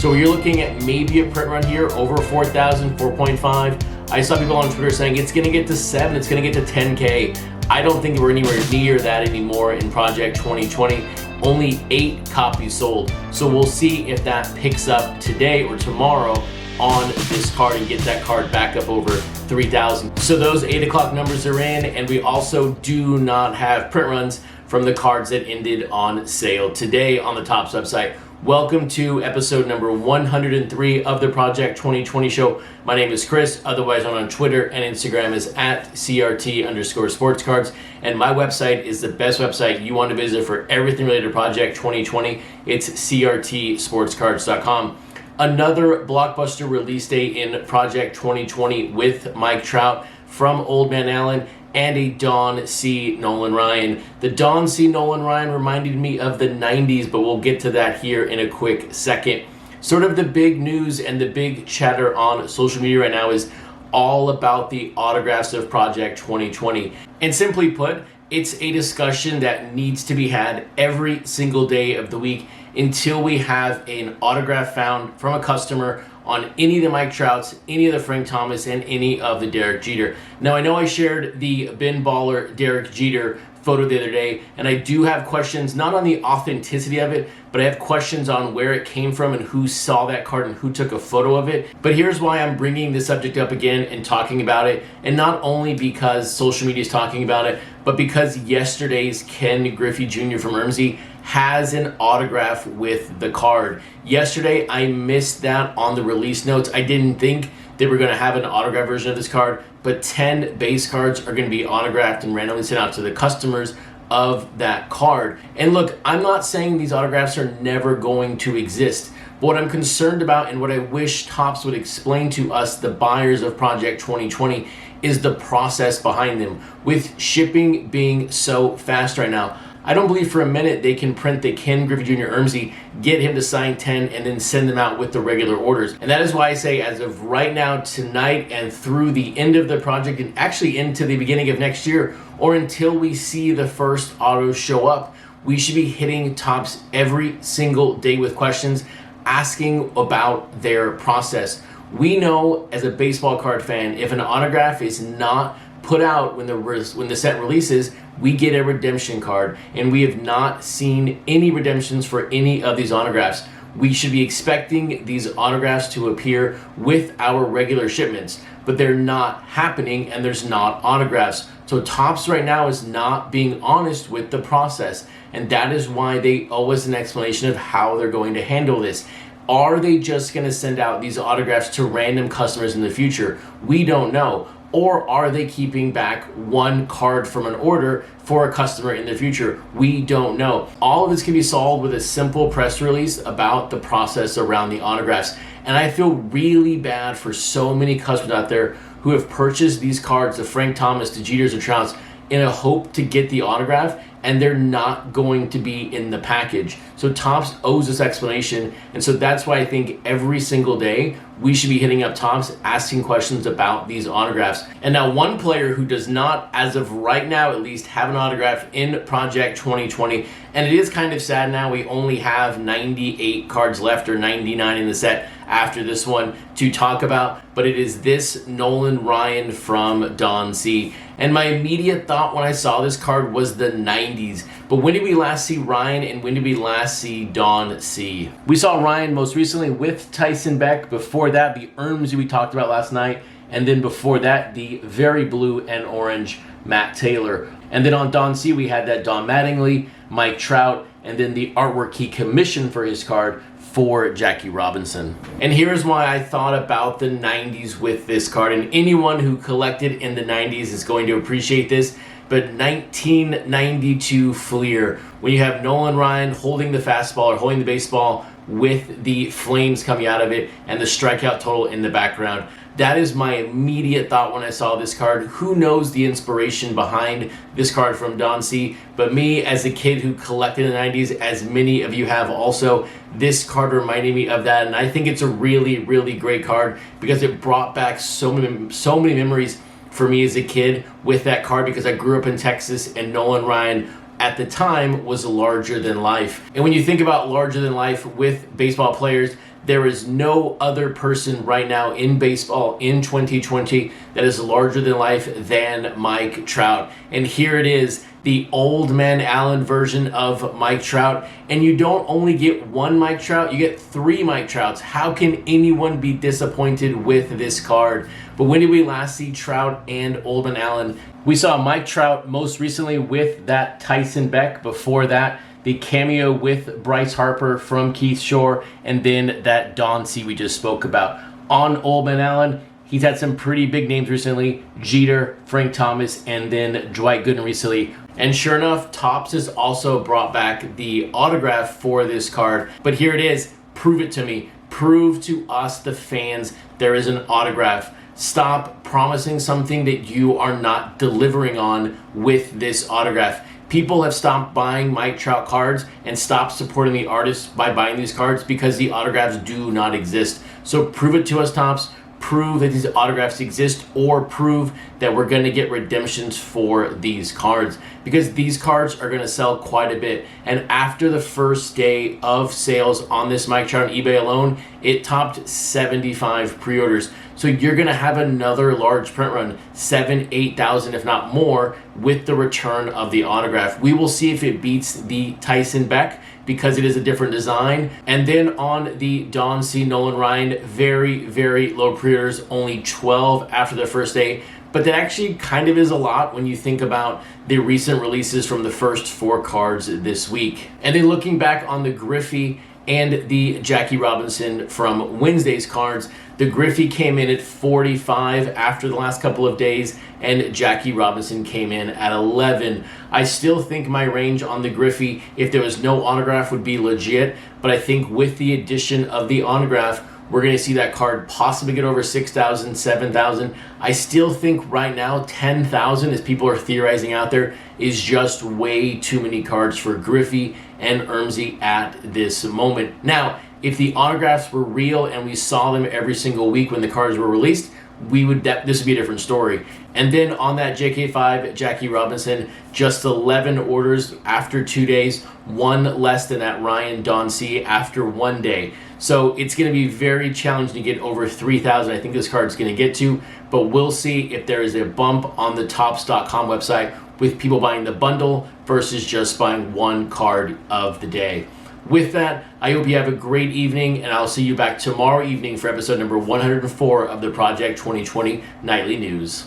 So you're looking at maybe a print run here over 4,000, 4.5. I saw people on Twitter saying it's gonna get to 7, it's gonna get to 10K. I don't think we're anywhere near that anymore in Project 2020. Only 8 copies sold. So we'll see if that picks up today or tomorrow on this card and get that card back up over 3,000. So those 8 o'clock numbers are in, and we also do not have print runs from the cards that ended on sale today on the Topps website. Welcome to episode number 103 of the Project 2020 show. My name is Chris, otherwise known on Twitter and Instagram is at CRT_sportscards. And my website is the best website you want to visit for everything related to Project 2020. It's CRTsportscards.com. Another blockbuster release day in Project 2020 with Mike Trout from Oldmanalan and a Don C. Nolan Ryan. The Don C. Nolan Ryan reminded me of the 90s, but we'll get to that here in a quick second. Sort of the big news and the big chatter on social media right now is all about the autographs of Project 2020. And simply put, it's a discussion that needs to be had every single day of the week until we have an autograph found from a customer on any of the Mike Trouts, any of the Frank Thomas, and any of the Derek Jeter. Now, I know I shared the bin baller Derek Jeter photo the other day, and I do have questions, not on the authenticity of it, but I have questions on where it came from and who saw that card and who took a photo of it. But here's why I'm bringing this subject up again and talking about it, and not only because social media is talking about it, but because yesterday's Ken Griffey Jr. from Ermsey has an autograph with the card. Yesterday, I missed that on the release notes. I didn't think they were going to have an autograph version of this card, but 10 base cards are going to be autographed and randomly sent out to the customers of that card. And look, I'm not saying these autographs are never going to exist. But what I'm concerned about and what I wish Topps would explain to us, the buyers of Project 2020, is the process behind them. With shipping being so fast right now, I don't believe for a minute they can print the Ken Griffey Jr. Ermsey, get him to sign 10, and then send them out with the regular orders. And that is why I say as of right now, tonight, and through the end of the project, and actually into the beginning of next year, or until we see the first autos show up, we should be hitting Topps every single day with questions, asking about their process. We know as a baseball card fan, if an autograph is not put out when the set releases, we get a redemption card, and we have not seen any redemptions for any of these autographs. We should be expecting these autographs to appear with our regular shipments, but they're not happening, and there's not autographs. So Topps right now is not being honest with the process, and that is why they owe us an explanation of how they're going to handle this. Are they just going to send out these autographs to random customers in the future? We don't know. Or are they keeping back one card from an order for a customer in the future? We don't know. All of this can be solved with a simple press release about the process around the autographs. And I feel really bad for so many customers out there who have purchased these cards, the Frank Thomas, the Jeters, and Trouts, in a hope to get the autograph, and they're not going to be in the package. So Topps owes this explanation, and so that's why I think every single day we should be hitting up Topps asking questions about these autographs. And now one player who does not, as of right now at least, have an autograph in Project 2020, and it is kind of sad now, we only have 98 cards left, or 99 in the set after this one to talk about, but it is this Nolan Ryan from Don C. And my immediate thought when I saw this card was the 90s. But when did we last see Ryan, and when did we last see Don C? We saw Ryan most recently with Tyson Beck. Before that, the Ermsey we talked about last night. And then before that, the very blue and orange Matt Taylor. And then on Don C, we had that Don Mattingly, Mike Trout, and then the artwork he commissioned for his card for Jackie Robinson. And here's why I thought about the 90s with this card, and anyone who collected in the 90s is going to appreciate this. But 1992 Fleer, when you have Nolan Ryan holding the fastball or holding the baseball with the flames coming out of it and the strikeout total in the background. That is my immediate thought when I saw this card. Who knows the inspiration behind this card from Don C? But me, as a kid who collected in the 90s, as many of you have also, this card reminded me of that. And I think it's a really, really great card because it brought back so many memories for me as a kid with that card, because I grew up in Texas and Nolan Ryan at the time was larger than life. And when you think about larger than life with baseball players, There is no other person right now in baseball in 2020 that is larger than life than Mike Trout. And here it is, the Oldmanalan version of Mike Trout. And you don't only get one Mike Trout, you get three Mike Trouts. How can anyone be disappointed with this card? But when did we last see Trout and Oldmanalan? We saw Mike Trout most recently with that Tyson Beck. Before that, the cameo with Bryce Harper from Keith Shore, and then that Don C we just spoke about. On Oldmanalan, he's had some pretty big names recently: Jeter, Frank Thomas, and then Dwight Gooden recently. And sure enough, Topps has also brought back the autograph for this card. But here it is. Prove it to me. Prove to us, the fans, there is an autograph. Stop promising something that you are not delivering on with this autograph. People have stopped buying Mike Trout cards and stopped supporting the artists by buying these cards because the autographs do not exist. So prove it to us, Topps. Prove that these autographs exist, or prove that we're going to get redemptions for these cards, because these cards are going to sell quite a bit. And after the first day of sales on this Mike Trout on eBay alone, it topped 75 pre-orders. So you're going to have another large print run, 7,000, 8,000, if not more, with the return of the autograph. We will see if it beats the Tyson Beck, because it is a different design. And then on the Don C. Nolan Ryan, very, very low pre-orders, only 12 after the first day. But that actually kind of is a lot when you think about the recent releases from the first 4 cards this week. And then looking back on the Griffey and the Jackie Robinson from Wednesday's cards, the Griffey came in at 45 after the last couple of days, and Jackie Robinson came in at 11. I still think my range on the Griffey, if there was no autograph, would be legit, but I think with the addition of the autograph, we're going to see that card possibly get over 6,000, 7,000. I still think right now 10,000, as people are theorizing out there, is just way too many cards for Griffey and Ermsey at this moment. Now, if the autographs were real and we saw them every single week when the cards were released, this would be a different story. And then on that JK5 Jackie Robinson, just 11 orders after 2 days, one less than that Ryan Don C after 1 day. So it's going to be very challenging to get over 3,000. I think this card's going to get to, but we'll see if there is a bump on the Topps.com website with people buying the bundle versus just buying one card of the day. With that, I hope you have a great evening, and I'll see you back tomorrow evening for episode number 104 of the Project 2020 Nightly News.